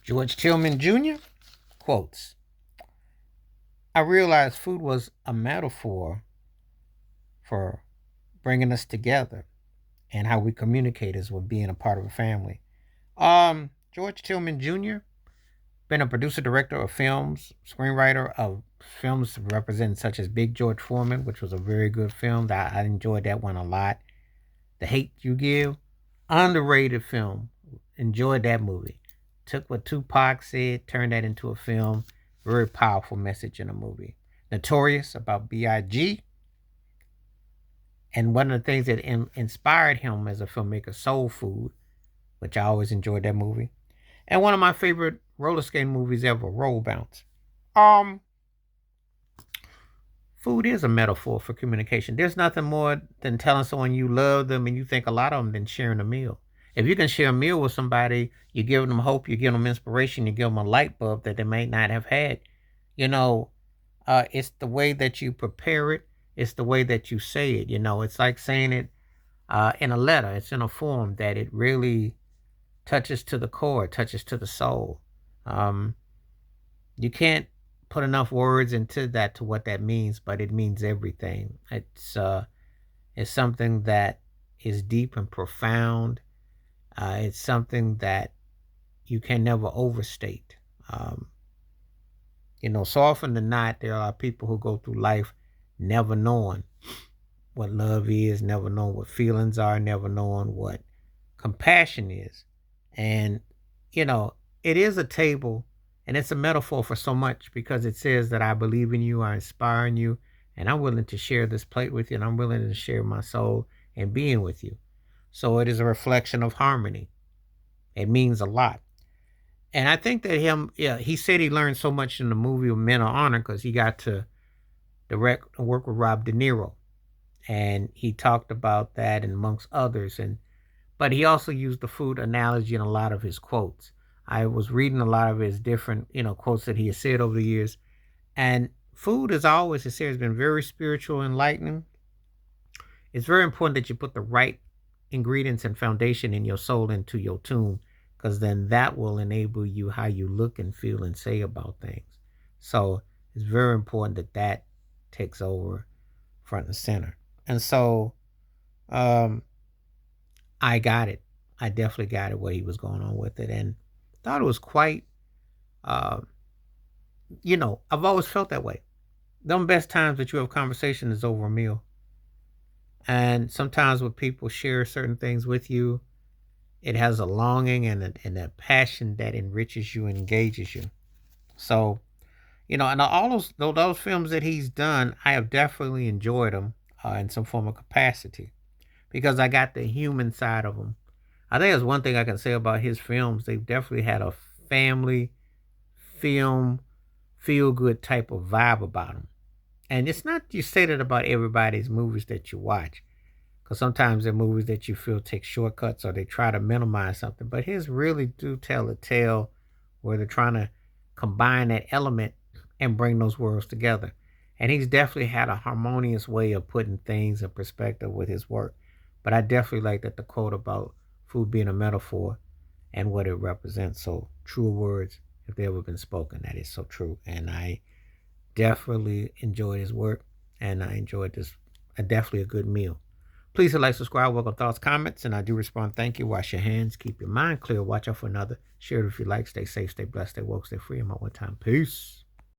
George Tillman Jr. quotes, I realized food was a metaphor for bringing us together and how we communicate as with being a part of a family. George Tillman Jr. been a producer, director of films, screenwriter of films representing such as Big George Foreman, which was a very good film. That I enjoyed that one a lot. The Hate You Give, underrated film. Enjoyed that movie. Took what Tupac said, turned that into a film. Very powerful message in a movie. Notorious about B.I.G. And one of the things that inspired him as a filmmaker, Soul Food, which I always enjoyed that movie. And one of my favorite roller skating movies ever, Roll Bounce. Um, Food is a metaphor for communication. There's nothing more than telling someone you love them and you think a lot of them than sharing a meal. If you can share a meal with somebody, you give them hope, you give them inspiration, you give them a light bulb that they may not have had. You know, it's the way that you prepare it. It's the way that you say it. You know, it's like saying it in a letter. It's in a form that it really touches to the core, touches to the soul. Um, you can't put enough words into that to what that means, but it means everything. It's something that is deep and profound. It's something that you can never overstate. Um, so often than not, there are people who go through life never knowing what love is, never knowing what feelings are, never knowing what compassion is. And, it is a table and it's a metaphor for so much because it says that I believe in you, I inspire in you, and I'm willing to share this plate with you, and I'm willing to share my soul and being with you. So it is a reflection of harmony. It means a lot. And I think that he said he learned so much in the movie of Men of Honor because he got to direct and work with Rob De Niro. And he talked about that and amongst others. But he also used the food analogy in a lot of his quotes. I was reading a lot of his different, quotes that he has said over the years. And food, as I always say, has been very spiritual, enlightening. It's very important that you put the right ingredients and foundation in your soul into your tune, because then that will enable you how you look and feel and say about things. So it's very important that takes over front and center. And so I got it. I definitely got it where he was going on with it, and thought it was quite. Uh, I've always felt that way. The best times that you have conversation is over a meal, and sometimes when people share certain things with you, it has a longing and a passion that enriches you and engages you. So, and all those films that he's done, I have definitely enjoyed them in some form of capacity because I got the human side of them. I think that's one thing I can say about his films. They've definitely had a family film, feel good type of vibe about them. And it's not you say that about everybody's movies that you watch, because sometimes they're movies that you feel take shortcuts or they try to minimize something. But his really do tell a tale where they're trying to combine that element and bring those worlds together. And he's definitely had a harmonious way of putting things in perspective with his work. But I definitely like that the quote about food being a metaphor and what it represents. So true words, if they ever been spoken, that is so true. And I definitely enjoyed his work, and I enjoyed this. Definitely a good meal. Please hit like, subscribe, welcome thoughts, comments, and I do respond. Thank you. Wash your hands, keep your mind clear, watch out for another. Share it if you like. Stay safe, stay blessed, stay woke, stay free. And my one time. Peace.